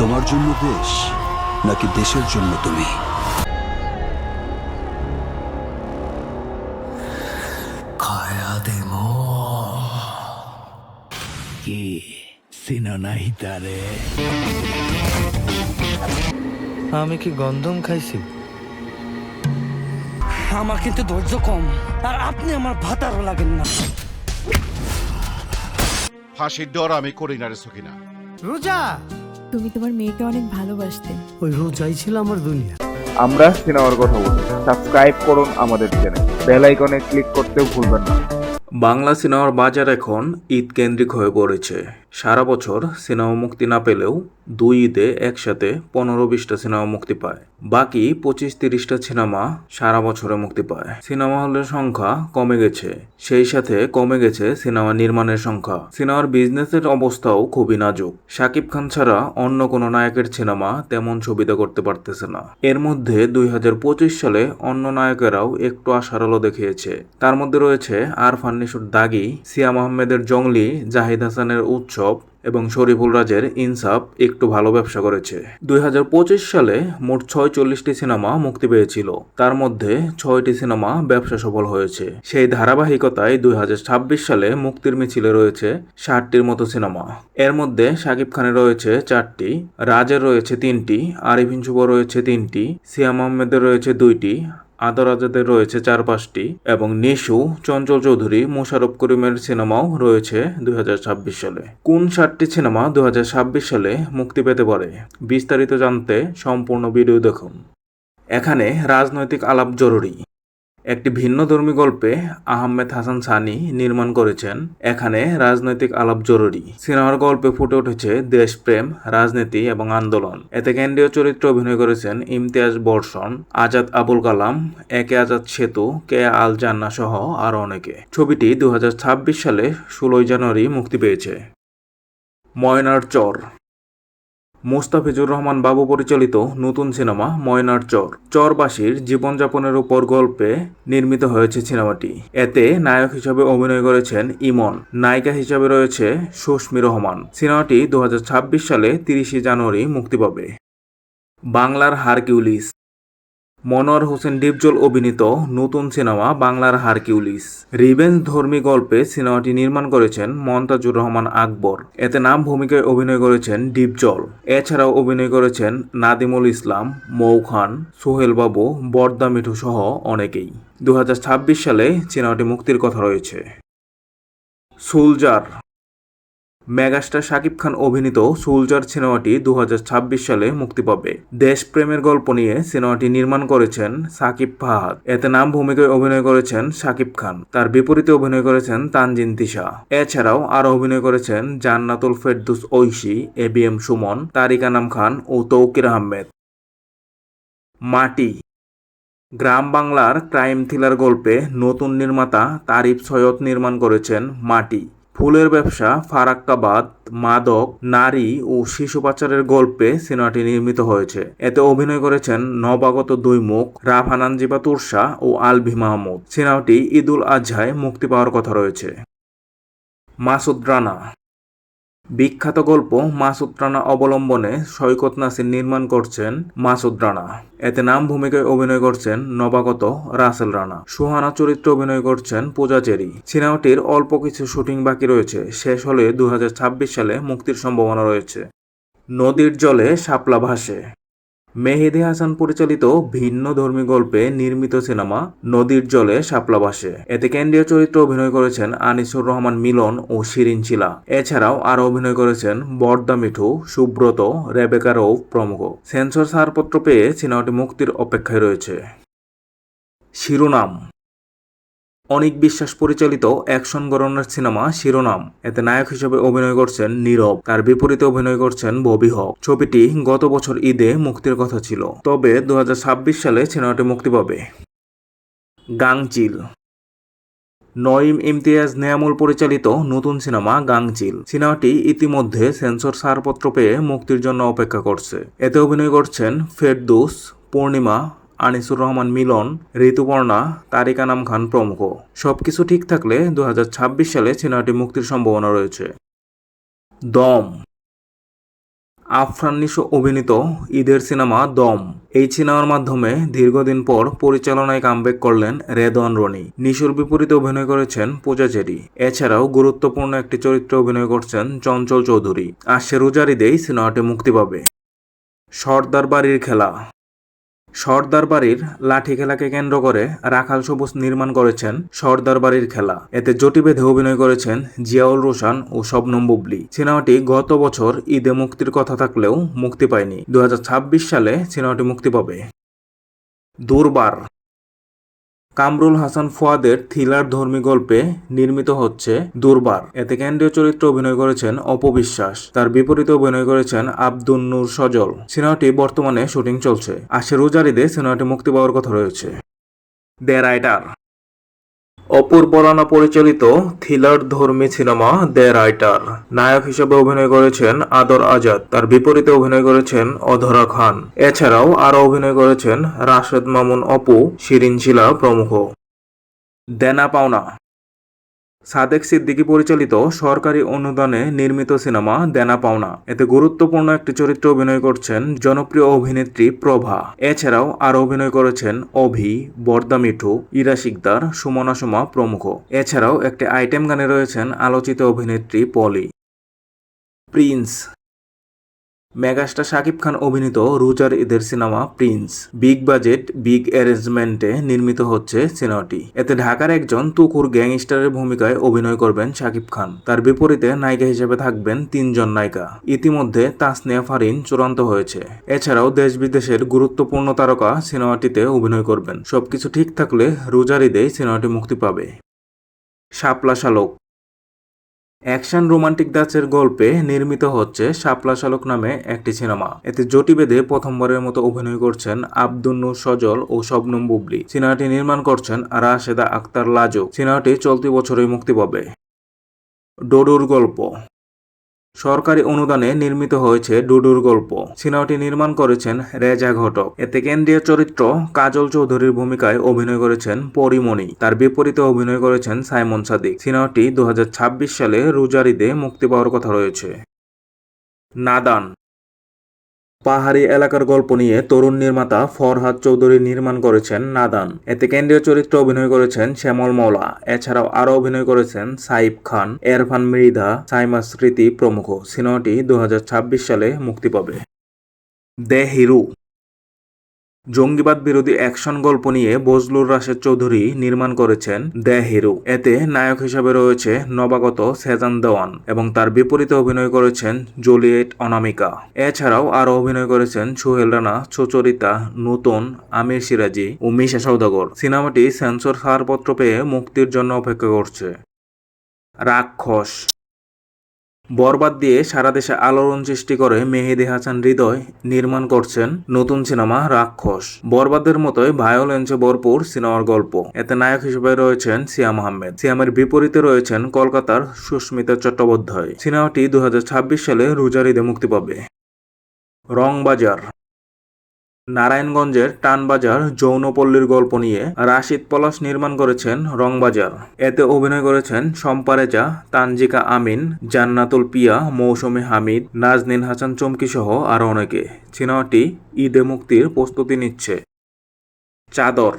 তোমার জন্য দেশ নাকি দেশের জন্য তুমি? খায়া দেমো কি সিনা নাই তারে? আমি কি গন্ধম খাইছি? আমার কিন্তু ধৈর্য কম, আর আপনি আমার ভাতারও লাগেন না। ফাঁসির ডর আমি করি না রে সকিনা। রোজা, তুমি তোমার মেয়েকে অনেক ভালোবাসতে। ওই রোজাই ছিল আমার দুনিয়া। আমরা সিনেমার কথা বলি। সাবস্ক্রাইব করুন আমাদের চ্যানেল, বেল আইকনে ক্লিক করতেও ভুলবেন না। বাংলা সিনেমার বাজার এখন ঈদ কেন্দ্রিক হয়ে পড়েছে। সারা বছর সিনেমা মুক্তি না পেলেও দুই ঈদে একসাথে 15-20টা সিনেমা মুক্তি পায়। বাকি 25-30টা সিনেমা সারা বছরে মুক্তি পায়। সিনেমা হলের সংখ্যা কমে গেছে, সেই সাথে কমে গেছে সিনেমা নির্মাণের সংখ্যা। সিনেমার বিজনেসের অবস্থাও খুবই নাজুক। শাকিব খান ছাড়া অন্য কোনো নায়কের সিনেমা তেমন ছবিতে করতে পারতেছে না। এর মধ্যে 2025 সালে অন্য নায়কেরাও একটু আশার আলো দেখিয়েছে। তার মধ্যে রয়েছে আরফান নিশোর দাগি, সিয়াম আহমেদের জংলি, জাহিদ হাসানের উৎসব এবং শরীফুল রাজের ইনসাফ একটু ভালো ব্যবসা করেছে। 2025 সালে মোট 46টি সিনেমা মুক্তি পেয়েছিল, তার মধ্যে 6টি সিনেমা ব্যবসা সফল হয়েছে। সেই ধারাবাহিকতায় 2026 সালে মুক্তির মিছিলে রয়েছে 60টির মতো সিনেমা। এর মধ্যে শাকিব খানের রয়েছে 4টি, রাজের রয়েছে 3টি, আরিফিন শুভ রয়েছে 3টি, সিয়াম আহমেদের রয়েছে 2টি, আদর আজাদের রয়েছে 4-5টি এবং নিশু, চঞ্চল চৌধুরী, মোশাররফ করিমের সিনেমাও রয়েছে 2026 সালে। কোন 7টি সিনেমা 2026 সালে মুক্তি পেতে পারে বিস্তারিত জানতে সম্পূর্ণ ভিডিও দেখুন। এখানে রাজনৈতিক আলাপ জরুরি। একটি ভিন্নধর্মী গল্পে আহমেদ হাসান সানি নির্মাণ করেছেন। এখানে রাজনৈতিক আলাপ জরুরি। সিনেমার গল্পে ফুটে উঠেছে দেশপ্রেম, রাজনীতি এবং আন্দোলন। এতে কেন্দ্রীয় চরিত্রে অভিনয় করেছেন ইমতিয়াজ বর্ষণ, আজাদ আবুল কালাম, একে আজাদ সেতু, কে আল জান্না সহ আরো অনেকে। ছবিটি 2026 সালে 16 জানুয়ারি মুক্তি পেয়েছে। ময়নার চর। মোস্তাফিজুর রহমান বাবু পরিচালিত নতুন সিনেমা ময়নার চর। চরবাসীর জীবনযাপনের উপর গল্পে নির্মিত হয়েছে সিনেমাটি। এতে নায়ক হিসেবে অভিনয় করেছেন ইমন, নায়িকা হিসেবে রয়েছে সুস্মি রহমান। সিনেমাটি 2026 সালে 30 জানুয়ারি মুক্তি পাবে। বাংলার হারকিউলিস। মনোয়ার হোসেন ডিপজল অভিনীত নতুন সিনেমা বাংলার হারকিউলিস। রিভেঞ্জ ধর্মী গল্পে সিনেমাটি নির্মাণ করেছেন মন্তাজুর রহমান আকবর। এতে নাম ভূমিকায় অভিনয় করেছেন ডিপজল। এছাড়াও অভিনয় করেছেন নাদিমুল ইসলাম, মৌ খান, সোহেল বাবু, বর্দা মিঠু সহ অনেকেই। 2026 সালে সিনেমাটি মুক্তির কথা রয়েছে। সোলজার। মেগাস্টার শাকিব খান অভিনীত সোলজার সিনেমাটি 2026 সালে মুক্তি পাবে। দেশপ্রেমের গল্প নিয়ে সিনেমাটি নির্মাণ করেছেন সাকিব ফাহাদ। এতে নাম ভূমিকায় অভিনয় করেছেন শাকিব খান, তার বিপরীতে অভিনয় করেছেন তানজিন তিশা। এছাড়াও আরো অভিনয় করেছেন জান্নাতুল ফেরদৌস ঐশী, ABM সুমন, তারিক আনাম খান ও তৌকির আহমেদ। মাটি। গ্রাম বাংলার ক্রাইম থ্রিলার গল্পে নতুন নির্মাতা তারিফ সৈয়দ নির্মাণ করেছেন মাটি। ফুলের ব্যবসা, ফারাক্কাবাদ, মাদক, নারী ও শিশু পাচারের গল্পে সিনেমাটি নির্মিত হয়েছে। এতে অভিনয় করেছেন নবাগত দুই মুখ, রাফা নানজিবা তুরশা ও আলভি মাহমুদ। সিনেমাটি ঈদুল আজহায় মুক্তি পাওয়ার কথা রয়েছে। মাসুদ রানা। বিখ্যাত গল্প মাসুদ রানা অবলম্বনে সৈকত নাসির নির্মাণ করছেন মাসুদ রানা। এতে নাম ভূমিকায় অভিনয় করছেন নবাগত রাসেল রানা। সুহানা চরিত্রে অভিনয় করছেন পূজা চেরি। সিনেমাটির অল্প কিছু শুটিং বাকি রয়েছে, শেষ হলে 2026 সালে মুক্তির সম্ভাবনা রয়েছে। নদীর জলে শাপলা ভাসে। মেহেদী হাসান পরিচালিত ভিন্ন ধর্মী গল্পে নির্মিত সিনেমা নদীর জলে শাপলা ভাসে। এতে কেন্দ্রীয় চরিত্রে অভিনয় করেছেন আনিসুর রহমান মিলন ও শিরিন শিলা। এছাড়াও আরো অভিনয় করেছেন বর্দা মিঠু, সুব্রত, রেবেকা রৌফ প্রমুখ। সেন্সর ছাড়পত্র পেয়ে সিনেমাটি মুক্তির অপেক্ষায় রয়েছে। শিরোনাম। অনিক বিশ্বাস পরিচালিত অ্যাকশন ঘরানার সিনেমা শিরোনাম। এতে নায়ক হিসেবে অভিনয় করছেন নীরব, তার বিপরীতে অভিনয় করছেন ববি হক। ছবিটি গত বছর ঈদে মুক্তির কথা ছিল, তবে 2026 সালে সিনেমাটি মুক্তি পাবে। গাংচিল। নঈম ইমতিয়াজ নেয়ামুল পরিচালিত নতুন সিনেমা গাংচিল। সিনেমাটি ইতিমধ্যে সেন্সর ছাড়পত্র পেয়ে মুক্তির জন্য অপেক্ষা করছে। এতে অভিনয় করছেন ফেরদৌস, পূর্ণিমা, আনিসুর রহমান মিলন, ঋতুপর্ণা, তারিক আনাম খান প্রমুখ। সবকিছু ঠিক থাকলে 2026 সালে সিনেমাটি মুক্তির সম্ভাবনা রয়েছে। দম। আফরান নিশো অভিনীত ঈদের সিনেমা দম। এই সিনেমার মাধ্যমে দীর্ঘদিন পর পরিচালনায় কামব্যাক করলেন রেদওয়ান রনি। নিশোর বিপরীতে অভিনয় করেছেন পূজা চেরি। এছাড়াও গুরুত্বপূর্ণ একটি চরিত্রে অভিনয় করছেন চঞ্চল চৌধুরী। আসছে রোজার ঈদেই সিনেমাটি মুক্তি পাবে। সর্দার বাড়ির খেলা। সর্দার বাড়ির লাঠি খেলাকে কেন্দ্র করে রাখাল সবুজ নির্মাণ করেছেন সর্দার বাড়ির খেলা। এতে জটি বেঁধে অভিনয় করেছেন জিয়াউল রোশান ও শবনম বুবলি। সিনেমাটি গত বছর ঈদে মুক্তির কথা থাকলেও মুক্তি পায়নি। 2026 সালে সিনেমাটি মুক্তি পাবে। দুর্বার। কামরুল হাসান ফুয়াদের থ্রিলার ধর্মী গল্পে নির্মিত হচ্ছে দুর্বার। এতে কেন্দ্রীয় চরিত্রে অভিনয় করেছেন অপবিশ্বাস। তার বিপরীতে অভিনয় করেছেন আব্দুন নূর সজল। সিনেমাটি বর্তমানে শুটিং চলছে। আসে রোজার ঈদে সিনেমাটি মুক্তি পাওয়ার কথা রয়েছে। The writer. অপূর্ব রানা পরিচালিত থ্রিলার ধর্মী সিনেমা দ্য রাইটার। নায়ক হিসেবে অভিনয় করেছেন আদর আজাদ। তার বিপরীতে অভিনয় করেছেন অধরা খান। এছাড়াও আরও অভিনয় করেছেন রাশেদ মামুন অপু, শিরিন শিলা প্রমুখ। দেনা পাওনা। সাদেক সিদ্দিকী পরিচালিত সরকারি অনুদানে নির্মিত সিনেমা দেনা পাওনা। এতে গুরুত্বপূর্ণ একটি চরিত্রে অভিনয় করছেন জনপ্রিয় অভিনেত্রী প্রভা। এছাড়াও আরও অভিনয় করেছেন অভি, বর্দা মিঠু, ইরা শিকদার, সুমনা সুমা প্রমুখ। এছাড়াও একটি আইটেম গানে রয়েছেন আলোচিত অভিনেত্রী পলি। প্রিন্স। মেগাস্টার শাকিব খান অভিনীত রোজার ঈদের সিনেমা প্রিন্স। বিগ বাজেট বিগ অ্যারেঞ্জমেন্টে নির্মিত হচ্ছে সিনেমাটি। এতে ঢাকার একজন তুখুর গ্যাংস্টারের ভূমিকায় অভিনয় করবেন শাকিব খান। তার বিপরীতে নায়িকা হিসেবে থাকবেন 3 জন নায়িকা। ইতিমধ্যে তাসনিয়া ফারিন চূড়ান্ত হয়েছে। এছাড়াও দেশ বিদেশের গুরুত্বপূর্ণ তারকা সিনেমাটিতে অভিনয় করবেন। সবকিছু ঠিক থাকলে রোজার ঈদেই সিনেমাটি মুক্তি পাবে। শাপলা শালক। অ্যাকশন রোমান্টিক ধাঁচের গল্পে নির্মিত হচ্ছে শাপলা শালক নামে একটি সিনেমা। এতে জটি বেঁধে প্রথমবারের মতো অভিনয় করছেন আব্দুন নূর সজল ও শবনম বুবলি। সিনেমাটি নির্মাণ করছেন রাশেদা আক্তার লাজুক। সিনেমাটি চলতি বছরই মুক্তি পাবে। ডোডুর গল্প। সরকারি অনুদানে নির্মিত হয়েছে ডুডুর গল্প। সিনেমাটি নির্মাণ করেছেন রেজা ঘটক। এতে কেন্দ্রীয় চরিত্র কাজল চৌধুরীর ভূমিকায় অভিনয় করেছেন পরিমণি। তার বিপরীতে অভিনয় করেছেন সাইমন সাদিক। সিনেমাটি 2026 সালে রোজার ঈদে মুক্তি পাওয়ার কথা রয়েছে। নাদান। পাহাড়ি এলাকার গল্প নিয়ে তরুণ নির্মাতা ফরহাদ চৌধুরী নির্মাণ করেছেন নাদান। এতে কেন্দ্রীয় চরিত্রে অভিনয় করেছেন শ্যামল মওলা। এছাড়াও আরও অভিনয় করেছেন সাইফ খান, এরফান মৃধা, সাইমা স্মৃতি প্রমুখ। সিনেমাটি 2026 সালে মুক্তি পাবে। The hero. জঙ্গিবাদ বিরোধী অ্যাকশন গল্প নিয়ে বজলুর রাশেদ চৌধুরী নির্মাণ করেছেন দ্য হিরো। এতে নায়ক হিসাবে রয়েছে নবাগত সেজান দেওয়ান এবং তার বিপরীতে অভিনয় করেছেন জুলিয়েট অনামিকা। এছাড়াও আরও অভিনয় করেছেন সোহেল রানা, সুচরিতা, নূতন, আমির সিরাজি ও মিশা সওদাগর। সিনেমাটি সেন্সর ছাড়পত্র পেয়ে মুক্তির জন্য অপেক্ষা করছে। রাক্ষস। বরবাদ দিয়ে সারা দেশে আলোড়ন সৃষ্টি করে মেহেদী হাসান হৃদয় নির্মাণ করছেন নতুন সিনেমা রাক্ষস। বরবাদের মতোই ভায়োলেন্সে ভরপুর সিনেমার গল্প। এতে নায়ক হিসেবে রয়েছেন সিয়াম আহমেদ। সিয়ামের বিপরীতে রয়েছেন কলকাতার সুস্মিতা চট্টোপাধ্যায়। সিনেমাটি 2026 সালে রোজার ঈদে মুক্তি পাবে। রংবাজার। নারায়ণগঞ্জের টানবাজার যৌনপল্লীর গল্প নিয়ে রাশিদ পলাশ নির্মাণ করেছেন রংবাজার। এতে অভিনয় করেছেন শম্পা রেজা, তানজিকা আমিন, জান্নাতুল পিয়া, মৌসুমী হামিদ, নাজনীন হাসান চমকি সহ আরও অনেকে। সিনেমাটি ঈদে মুক্তির প্রস্তুতি নিচ্ছে। চাদর।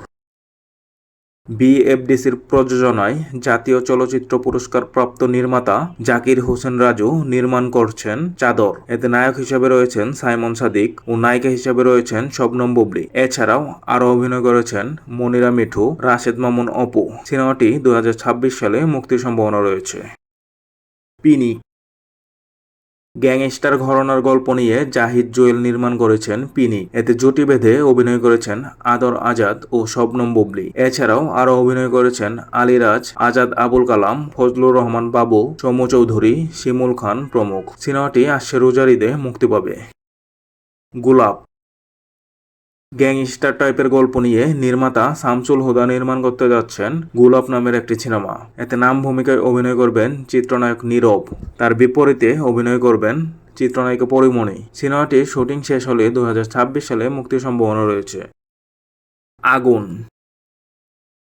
বিএফডিসির প্রযোজনায় জাতীয় চলচ্চিত্র পুরস্কার প্রাপ্ত নির্মাতা জাকির হোসেন রাজু নির্মাণ করছেন চাদর। এতে নায়ক হিসেবে রয়েছেন সাইমন সাদিক ও নায়িকা হিসেবে রয়েছেন শবনম বুবলি। এছাড়াও আরও অভিনয় করেছেন মনিরা মিঠু, রাশেদ মামুন অপু। সিনেমাটি 2026 সালে মুক্তির সম্ভাবনা রয়েছে। পিনিক। গ্যাংস্টার ঘরানার গল্প নিয়ে জাহিদ জুয়েল নির্মাণ করেছেন পিনিক। এতে জুটি বেঁধে অভিনয় করেছেন আদর আজাদ ও শবনম বুবলি। এছাড়াও আরও অভিনয় করেছেন আলিরাজ, আজাদ আবুল কালাম, ফজলুর রহমান বাবু, সৌম্য চৌধুরী, শিমুল খান প্রমুখ। সিনেমাটি আসছে রোজার ঈদে মুক্তি পাবে। গোলাপ। গ্যাংস্টার টাইপের গল্প নিয়ে নির্মাতা শামসুল হুদা নির্মাণ করতে যাচ্ছেন গোলাপ নামের একটি সিনেমা। এতে নাম ভূমিকায় অভিনয় করবেন চিত্রনায়ক নীরব। তার বিপরীতে অভিনয় করবেন চিত্রনায়িকা পরিমণি। সিনেমাটির শুটিং শেষ হলে 2026 সালে মুক্তির সম্ভাবনা রয়েছে। আগুন।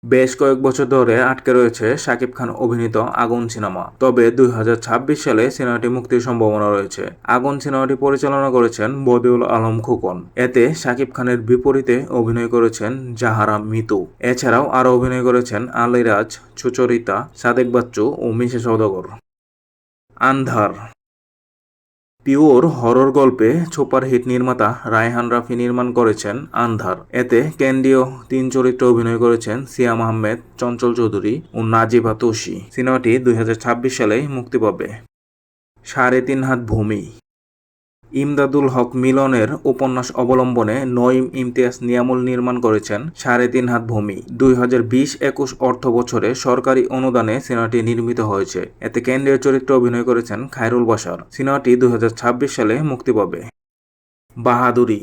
বেশ কয়েক বছর ধরে আটকে রয়েছে শাকিব খান অভিনীত আগুন সিনেমা। তবে 2026 সালে সিনেমাটি মুক্তির সম্ভাবনা রয়েছে। আগুন সিনেমাটি পরিচালনা করেছেন বদিউল আলম খোকন। এতে শাকিব খানের বিপরীতে অভিনয় করেছেন জাহারা মিতু। এছাড়াও আরও অভিনয় করেছেন আলিরাজ, সুচরিতা, সাদেক বাচ্চু ও মিশা সওদাগর। আন্ধার পিওর হরর গল্পে সুপারহিট নির্মাতা রায়হান রাফি নির্মাণ করেছেন আন্ধার। এতে কেন্দ্রীয় 3 চরিত্রে অভিনয় করেছেন সিয়াম আহমেদ, চঞ্চল চৌধুরী ও নাজিবা তোষী। সিনেমাটি 2026 সালে মুক্তি পাবে। 3.5 হাত ভূমি ইমদাদুল হক মিলনের উপন্যাস অবলম্বনে নঈম ইমতিয়াজ নিয়ামুল নির্মাণ করেছেন 3.5 হাত ভূমি। 2020-21 অর্থ বছরে সরকারি অনুদানে সিনেমাটি নির্মিত হয়েছে। এতে কেন্দ্রীয় চরিত্রে অভিনয় করেছেন খায়রুল বাশার। সিনেমাটি 2026 সালে মুক্তি পাবে। বাহাদুরি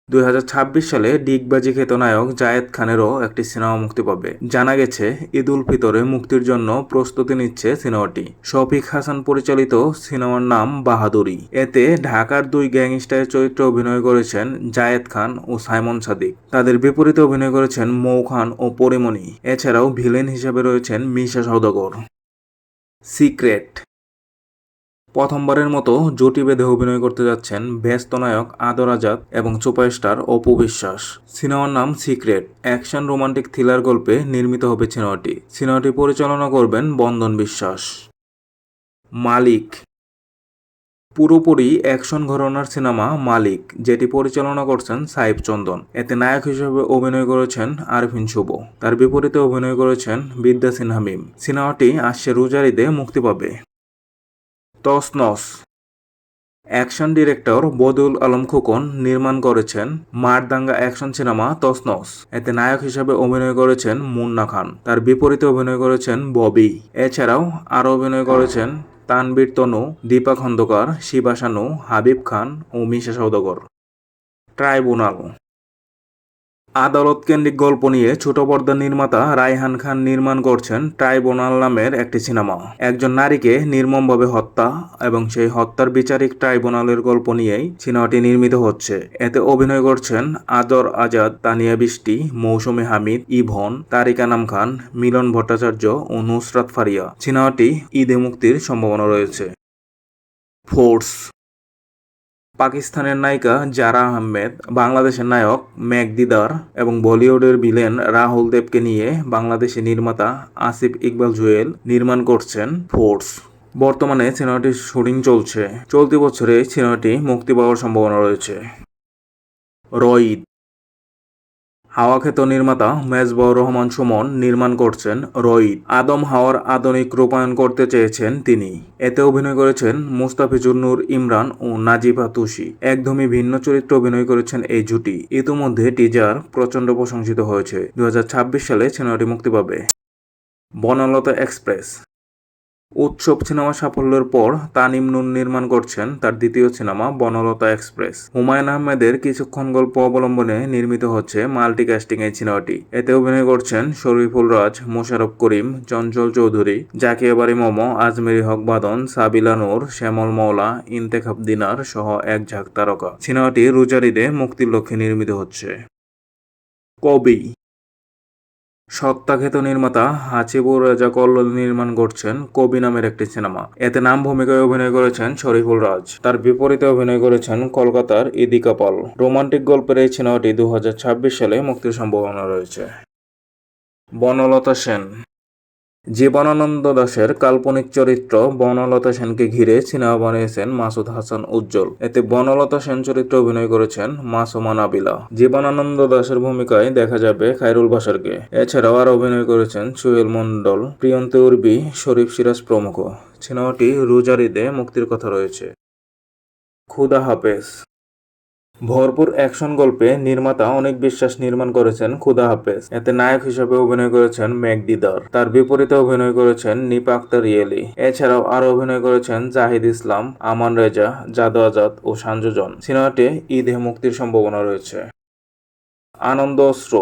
2026 সালে ডিগবাজি খ্যাত নায়ক জায়েদ খানেরও একটি সিনেমা মুক্তি পাবে। জানা গেছে ঈদ উল ফিতরে মুক্তির জন্য প্রস্তুতি নিচ্ছে সিনেমাটি। শফিক হাসান পরিচালিত সিনেমার নাম বাহাদুরি। এতে ঢাকার 2 গ্যাংস্টারের চরিত্রে অভিনয় করেছেন জায়েদ খান ও সাইমন সাদিক। তাদের বিপরীতে অভিনয় করেছেন মৌ খান ও পরিমণি। এছাড়াও ভিলেন হিসেবে রয়েছেন মিশা সওদাগর। সিক্রেট প্রথমবারের মতো জুটি বেঁধে অভিনয় করতে যাচ্ছেন ব্যস্ত নায়ক আদর আজাদ এবং সুপারস্টার অপু বিশ্বাস। সিনেমার নাম সিক্রেট। অ্যাকশন রোমান্টিক থ্রিলার গল্পে নির্মিত হবে সিনেমাটি। সিনেমাটি পরিচালনা করবেন বন্দন বিশ্বাস। মালিক পুরোপুরি অ্যাকশন ঘরানার সিনেমা মালিক, যেটি পরিচালনা করছেন সাইফ চন্দন। এতে নায়ক হিসেবে অভিনয় করেছেন আরফিন শুভ। তার বিপরীতে অভিনয় করেছেন বিদ্যা সিনহা মিম। সিনেমাটি আসছে রোজার ঈদে মুক্তি পাবে। তসনস অ্যাকশন ডিরেক্টর বদিউল আলম খোকন নির্মাণ করেছেন মারদাঙ্গা অ্যাকশন সিনেমা তসনস। এতে নায়ক হিসেবে অভিনয় করেছেন মুন্না খান। তার বিপরীতে অভিনয় করেছেন ববি। এছাড়াও আরও অভিনয় করেছেন তানবীর তনু, দীপা খন্দকার, শিবা শানু, হাবিব খান ও মিশা সওদাগর। ট্রাইব্যুনাল আদালত কেন্দ্রিক গল্প নিয়ে ছোট পর্দার নির্মাতা রায়হান খান নির্মাণ করছেন ট্রাইব্যুনাল নামের একটি সিনেমা। একজন নারীকে নির্মমভাবে হত্যা এবং সেই হত্যার বিচারিক ট্রাইব্যুনালের গল্প নিয়েই সিনেমাটি নির্মিত হচ্ছে। এতে অভিনয় করছেন আদর আজাদ, তানিয়া বৃষ্টি, মৌসুমী হামিদ, ইভন, তারিকা নাম খান, মিলন ভট্টাচার্য ও নুসরাত ফারিয়া। সিনেমাটি ঈদে মুক্তির সম্ভাবনা রয়েছে। ফোর্স পাকিস্তানের নায়িকা জারা আহমেদ, বাংলাদেশের নায়ক মেঘদিদার এবং বলিউডের ভিলেন রাহুল দেবকে নিয়ে বাংলাদেশি নির্মাতা আসিফ ইকবাল জুয়েল নির্মাণ করছেন ফোর্স। বর্তমানে সিনেমাটির শুটিং চলছে। চলতি বছরে সিনেমাটি মুক্তি পাওয়ার সম্ভাবনা রয়েছে। রঈদ হাওয়াখ্যাত নির্মাতা মেজবাউর রহমান সুমন নির্মাণ করছেন রঈদ। আদম হাওয়ার আধুনিক রূপায়ণ করতে চেয়েছেন তিনি। এতে অভিনয় করেছেন মুস্তাফিজুর নূর ইমরান ও নাজিবা তোষী। একদমই ভিন্ন চরিত্রে অভিনয় করেছেন এই জুটি। ইতিমধ্যে টিজার প্রচণ্ড প্রশংসিত হয়েছে। 2026 সালে সিনেমাটি মুক্তি পাবে। বনলতা এক্সপ্রেস উৎসব সিনেমা সাফল্যের পর তানিম নুন নির্মাণ করছেন তার দ্বিতীয় সিনেমা বনলতা এক্সপ্রেস। হুমায়ুন আহমেদের কিছুক্ষণ গল্প অবলম্বনে নির্মিত হচ্ছে মাল্টিকাস্টিং এই সিনেমাটি। এতে অভিনয় করছেন শরীফুল রাজ, মোশাররফ করিম, চঞ্চল চৌধুরী, জাকিয়া বারি মোমো, আজমেরি হক বাদন, সাবিলা নূর, শ্যামল মওলা, ইন্তেখাব দিনার সহ এক ঝাঁক তারকা। সিনেমাটি রোজার ঈদে মুক্তির লক্ষ্যে নির্মিত হচ্ছে। কবি সত্তাখ্যাত নির্মাতা হাসিবুর রেজা কল্লোল নির্মাণ করছেন কবি নামের একটি সিনেমা। এতে নাম ভূমিকায় অভিনয় করেছেন শরীফুল রাজ। তার বিপরীতে অভিনয় করেছেন কলকাতার ইদিকা পাল। রোমান্টিক গল্পের এই সিনেমাটি 2026 সালে মুক্তির সম্ভাবনা রয়েছে। বনলতা সেন জীবনানন্দ দাশের কাল্পনিক চরিত্র বনলতা সেনকে ঘিরে সিনেমা বানিয়েছেন মাসুদ হাসান উজ্জ্বল। এতে বনলতা সেন চরিত্রে অভিনয় করেছেন মাসুমা নাবিলা। জীবনানন্দ দাশের ভূমিকায় দেখা যাবে খায়রুল বাশারকে। এছাড়াও আর অভিনয় করেছেন সোহেল মন্ডল, প্রিয়ন্তী উর্বি, শরীফ সিরাজ প্রমুখ। সিনেমাটি রোজার ঈদে মুক্তির কথা রয়েছে। খুদা হাফেজ ভরপুর অ্যাকশন গল্পে নির্মাতা অনেক বিশ্বাস নির্মাণ করেছেন খুদা হাফেজ। এতে নায়ক হিসেবে অভিনয় করেছেন মেঘদিদার। তার বিপরীতে অভিনয় করেছেন নিপা আক্তার রিয়েলি। এছাড়াও আরো অভিনয় করেছেন জাহিদ ইসলাম, আমান রেজা, জাদু আজাদ ও সঞ্জুজন। সিনেমাটি ঈদে মুক্তির সম্ভাবনা রয়েছে। আনন্দ অস্ত্র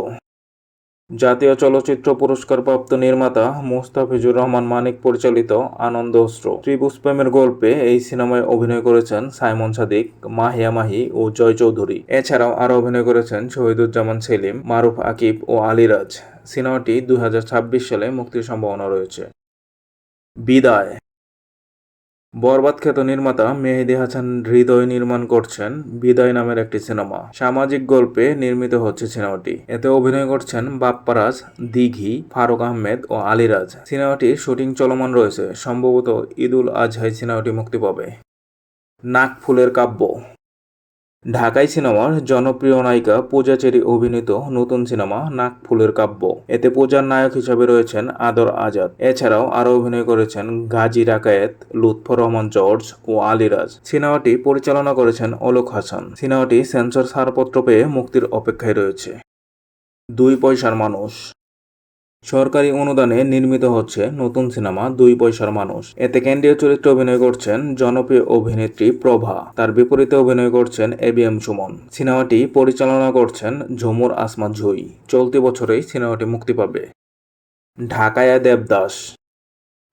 জাতীয় চলচ্চিত্র পুরস্কারপ্রাপ্ত নির্মাতা মোস্তাফিজুর রহমান মানিক পরিচালিত আনন্দ অস্ত্র ত্রিভুজ প্রেমের গল্পে এই সিনেমায় অভিনয় করেছেন সাইমন সাদিক, মাহিয়া মাহি ও জয় চৌধুরী। এছাড়াও আরও অভিনয় করেছেন শহীদুজ্জামান সেলিম, মারুফ আকিব ও আলিরাজ। সিনেমাটি 2026 সালে মুক্তির সম্ভাবনা রয়েছে। বিদায়। বরবাদ খ্যাত নির্মাতা মেহেদী হাসান হৃদয় নির্মাণ করছেন বিদায় নামের একটি সিনেমা। সামাজিক গল্পে নির্মিত হচ্ছে সিনেমাটি। এতে অভিনয় করছেন বাপ্পারাজ, দিঘি, ফারুক আহমেদ ও আলিরাজ। সিনেমাটির শুটিং চলমান রয়েছে। সম্ভবত ঈদুল আজহায় সিনেমাটি মুক্তি পাবে। নাকফুলের কাব্য। ঢাকাই সিনেমার জনপ্রিয় নায়িকা পূজা চেরি অভিনীত নতুন সিনেমা নাকফুলের কাব্য। এতে পূজার নায়ক হিসেবে রয়েছেন আদর আজাদ। এছাড়াও আরও অভিনয় করেছেন গাজী রাকায়েত, লুৎফর রহমান জর্জ ও আলিরাজ। সিনেমাটি পরিচালনা করেছেন অলোক হাসান। সিনেমাটি সেন্সর ছাড়পত্র পেয়ে মুক্তির অপেক্ষায় রয়েছে। 2 পয়সার মানুষ। সরকারি অনুদানে নির্মিত হচ্ছে নতুন সিনেমা 2 পয়সার মানুষ। এতে কেন্দ্রীয় চরিত্রে অভিনয় করছেন জনপ্রিয় অভিনেত্রী প্রভা। তার বিপরীতে অভিনয় করছেন এবিএম সুমন। সিনেমাটি পরিচালনা করছেন ঝুমুর আসমা জুই। চলতি বছরেই সিনেমাটি মুক্তি পাবে। ঢাকায়া দেবদাস।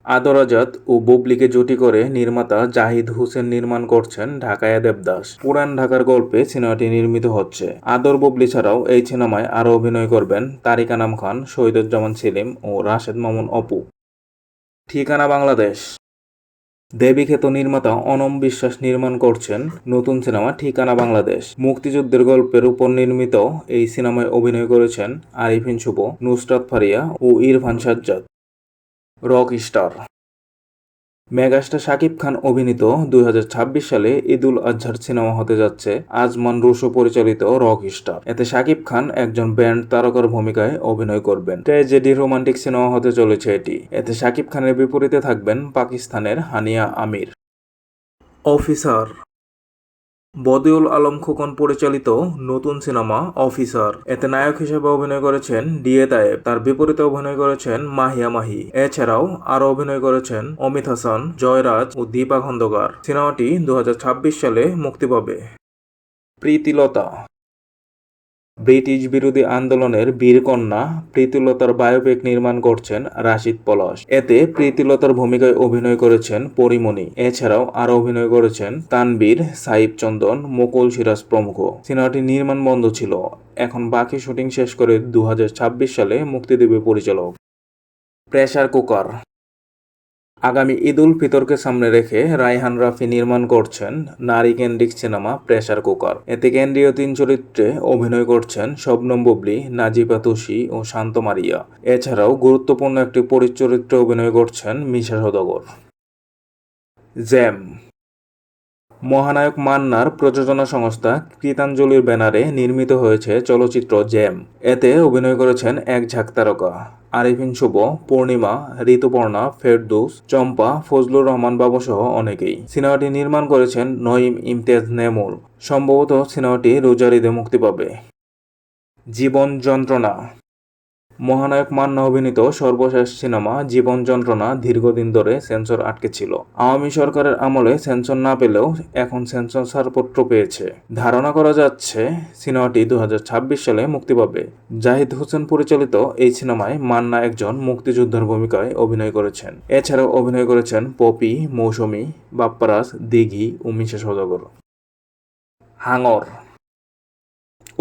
আদর আজাদ ও বুবলিকে জুটি করে নির্মাতা জাহিদ হোসেন নির্মাণ করছেন ঢাকায়া দেবদাস। পুরান ঢাকার গল্পে সিনেমাটি নির্মিত হচ্ছে। আদর বুবলি ছাড়াও এই সিনেমায় আরও অভিনয় করবেন তারিক আনাম খান, শহীদুজ্জামান সেলিম ও রাশেদ মামুন অপু। ঠিকানা বাংলাদেশ। দেবীখ্যাত নির্মাতা অনম বিশ্বাস নির্মাণ করছেন নতুন সিনেমা ঠিকানা বাংলাদেশ। মুক্তিযুদ্ধের গল্পের উপর নির্মিত এই সিনেমায় অভিনয় করেছেন আরিফিন শুভ, নুসরাত ফারিয়া ও Irfan Sajjad. Rock star. Megastar Shakib Khan অভিনীত 2026 সালে ঈদুল আজহার সিনেমা হতে যাচ্ছে আজমান রুশো পরিচালিত রক স্টার। এতে শাকিব খান একজন ব্যান্ড তারকার ভূমিকায় অভিনয় করবেন। ট্র্যাজেডি রোমান্টিক সিনেমা হতে চলেছে এটি। এতে শাকিব খানের বিপরীতে থাকবেন পাকিস্তানের হানিয়া আমির। অফিসার। বদিউল আলম খোকন পরিচালিত নতুন সিনেমা অফিসার। এতে নায়ক হিসেবে অভিনয় করেছেন ডিএ তায়েব। তার বিপরীতে অভিনয় করেছেন মাহিয়া মাহি। এছাড়াও আরও অভিনয় করেছেন অমিত হাসান, জয়রাজ ও দীপা খন্দকার। সিনেমাটি 2026 সালে মুক্তি পাবে। প্রীতিলতা। ব্রিটিশ বিরোধী আন্দোলনের বীরকন্যা প্রীতিলতার বায়োপিক নির্মাণ করছেন রাশিদ পলাশ। এতে প্রীতিলতার ভূমিকায় অভিনয় করেছেন পরিমণি। এছাড়াও আরও অভিনয় করেছেন তানবীর, সাইব চন্দন, মুকুল সিরাজ প্রমুখ। সিনেমাটির নির্মাণ বন্ধ ছিল। এখন বাকি শুটিং শেষ করে 2026 সালে মুক্তি দেবে পরিচালক। Pressure cooker. আগামী ঈদ উল ফিতরকে সামনে রেখে রায়হান রাফি নির্মাণ করছেন নারী কেন্দ্রিক সিনেমা প্রেসার কুকার। এতে কেন্দ্রীয় 3 চরিত্রে অভিনয় করছেন শবনম বুবলি, নাজিবা তুষি ও শান্ত মারিয়া। এছাড়াও গুরুত্বপূর্ণ একটি পরিচরিত্রে অভিনয় করছেন মিশা সওদাগর। জ্যাম। মহানায়ক মান্নার প্রযোজনা সংস্থা কৃতাঞ্জলির ব্যানারে নির্মিত হয়েছে চলচ্চিত্র জ্যাম। এতে অভিনয় করেছেন এক ঝাঁক তারকা আরিফিন শুভ, পূর্ণিমা, ঋতুপর্ণা, ফেরদৌস, চম্পা, ফজলুর রহমান বাবু সহ অনেকেই। সিনেমাটি নির্মাণ করেছেন নঈম ইমতিয়াজ নেমুল। সম্ভবত সিনেমাটি রোজার ঈদে মুক্তি পাবে। জীবন যন্ত্রণা। মহানায়ক মান্না অভিনীত সর্বশেষ সিনেমা জীবন যন্ত্রণা দীর্ঘদিন ধরে সেন্সর আটকে ছিল। আওয়ামী সরকারের আমলে সেন্সর না পেলেও এখন সেন্সর ছাড়পত্র পেয়েছে। ধারণা করা যাচ্ছে সিনেমাটি 2026 সালে মুক্তি পাবে। জাহিদ হোসেন পরিচালিত এই সিনেমায় মান্না একজন মুক্তিযোদ্ধার ভূমিকায় অভিনয় করেছেন। এছাড়াও অভিনয় করেছেন পপি, মৌসুমী, বাপ্পারাজ, দিঘি ও মিশা সওদাগর। হাঙর।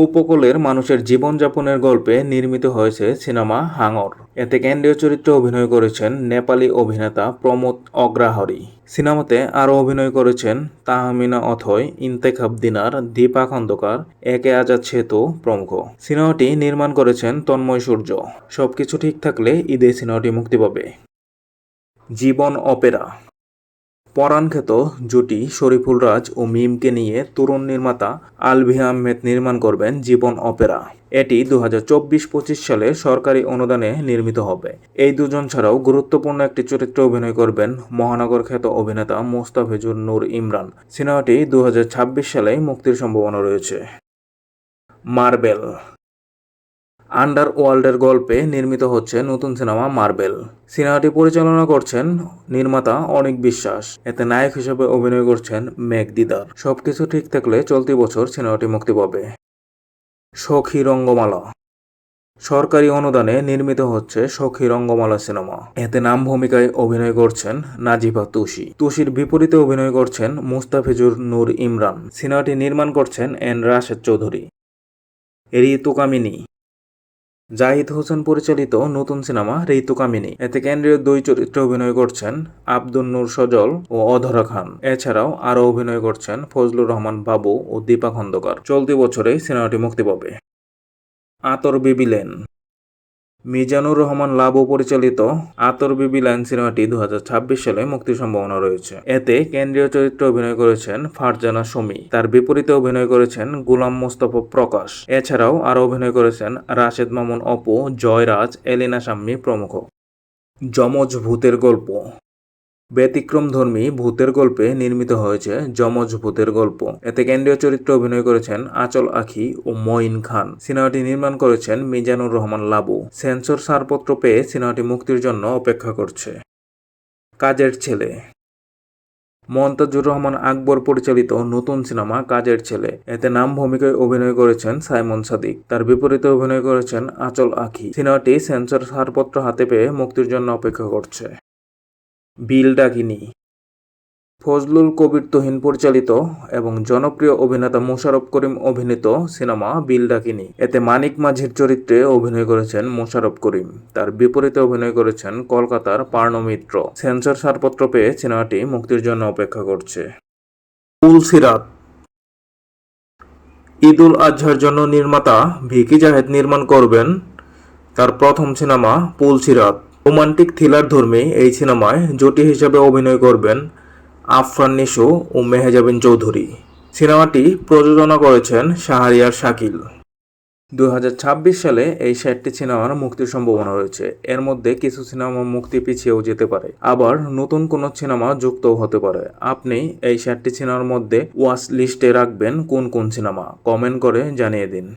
উপকূলের মানুষের জীবনযাপনের গল্পে নির্মিত হয়েছে সিনেমা হাঙর। এতে কেন্দ্রীয় চরিত্রে অভিনয় করেছেন নেপালি অভিনেতা প্রমোদ অগ্রাহরি। সিনেমাতে আরও অভিনয় করেছেন তাহমিনা অথয়, ইন্তেখাব দিনার, দীপা খন্দকার, একে আজাদ সেতু প্রমুখ। সিনেমাটি নির্মাণ করেছেন তন্ময় সূর্য। সবকিছু ঠিক থাকলে ঈদে সিনেমাটি মুক্তি পাবে। জীবন অপেরা। পরাণখ্যাত জুটি শরীফুল রাজ ও মিমকে নিয়ে তরুণ নির্মাতা আলভি আহমেদ নির্মাণ করবেন জীবন অপেরা। এটি 2024-25 সালে সরকারি অনুদানে নির্মিত হবে। এই দুজন ছাড়াও গুরুত্বপূর্ণ একটি চরিত্রে অভিনয় করবেন মহানগর খ্যাত অভিনেতা মোস্তাফিজুর নূর ইমরান। সিনেমাটি 2026 সালে মুক্তির সম্ভাবনা রয়েছে। মার্বেল। আন্ডারওয়ার্ল্ডের গল্পে নির্মিত হচ্ছে নতুন সিনেমা মার্বেল। সিনেমাটি পরিচালনা করছেন নির্মাতা অনিক বিশ্বাস। এতে নায়ক হিসেবে অভিনয় করছেন মেঘ দিদার। সবকিছু ঠিক থাকলে চলতি বছর সিনেমাটি মুক্তি পাবে। সখী রঙ্গমালা। সরকারি অনুদানে নির্মিত হচ্ছে সখী রঙ্গমালা সিনেমা। এতে নাম ভূমিকায় অভিনয় করছেন নাজিফা তুষি। তুষির বিপরীতে অভিনয় করছেন মুস্তাফিজুর নূর ইমরান। সিনেমাটি নির্মাণ করছেন এন রাশেদ চৌধুরী। ঋতু কামিনী। জাহিদ হোসেন পরিচালিত নতুন সিনেমা ঋতু কামিনী। এতে কেন্দ্রীয় দুই চরিত্রে অভিনয় করছেন আব্দুল নূর সজল ও অধরা খান। এছাড়াও আরও অভিনয় করছেন ফজলুর রহমান বাবু ও দীপা খন্দকার। চলতি বছরেই সিনেমাটি মুক্তি পাবে। আতর বিবি লেন। মিজানুর রহমান লাবু পরিচালিত আতর বিবি লেন সিনেমাটি 2026 সালে মুক্তির সম্ভাবনা রয়েছে। এতে কেন্দ্রীয় চরিত্রে অভিনয় করেছেন ফারজানা সুমি। তার বিপরীতে অভিনয় করেছেন গুলাম মোস্তফা প্রকাশ। এছাড়াও আরও অভিনয় করেছেন রাশেদ মামুন অপু, জয়রাজ, এলিনা শাম্মী প্রমুখ। যমজ ভূতের গল্প। ব্যতিক্রমধর্মী ভূতের গল্পে নির্মিত হয়েছে যমজ ভূতের গল্প। এতে কেন্দ্রীয় চরিত্রে অভিনয় করেছেন আঁচল আখি ও মঈন খান। সিনেমাটি নির্মাণ করেছেন মিজানুর রহমান লাবু। সেন্সর ছাড়পত্র পেয়ে সিনেমাটি মুক্তির জন্য অপেক্ষা করছে। কাজের ছেলে। মন্তাজুর রহমান আকবর পরিচালিত নতুন সিনেমা কাজের ছেলে। এতে নাম ভূমিকায় অভিনয় করেছেন সাইমন সাদিক। তার বিপরীতে অভিনয় করেছেন আঁচল আখি। সিনেমাটি সেন্সর ছাড়পত্র হাতে পেয়ে মুক্তির জন্য অপেক্ষা করছে। বিল ডাকিনী। ফজলুল কবির তুহিন পরিচালিত এবং জনপ্রিয় অভিনেতা মোশাররফ করিম অভিনীত সিনেমা বিল ডাকিনী। এতে মানিক মাঝির চরিত্রে অভিনয় করেছেন মোশাররফ করিম। তার বিপরীতে অভিনয় করেছেন কলকাতার পার্ণ মিত্র। সেন্সর ছাড়পত্র পেয়ে সিনেমাটি মুক্তির জন্য অপেক্ষা করছে। পুলসিরাত। ঈদুল আজহার জন্য নির্মাতা ভিকি জাহেদ নির্মাণ করবেন তার প্রথম সিনেমা পুলসিরাত। রোমান্টিক থ্রিলার ধর্মী এই সিনেমায় জুটি হিসেবে অভিনয় করবেন আফরান নিশো ও মেহজাবিন চৌধুরী। সিনেমাটি প্রযোজনা করেছেন শাহরিয়ার শাকিল। 2026 সালে এই 7টি সিনেমার মুক্তির সম্ভাবনা রয়েছে। এর মধ্যে কিছু সিনেমা মুক্তি পিছিয়েও যেতে পারে, আবার নতুন কোনো সিনেমা যুক্তও হতে পারে। আপনি এই 7টি সিনেমার মধ্যে ওয়াচ লিস্টে রাখবেন কোন কোন সিনেমা? কমেন্ট করে জানিয়ে দিন।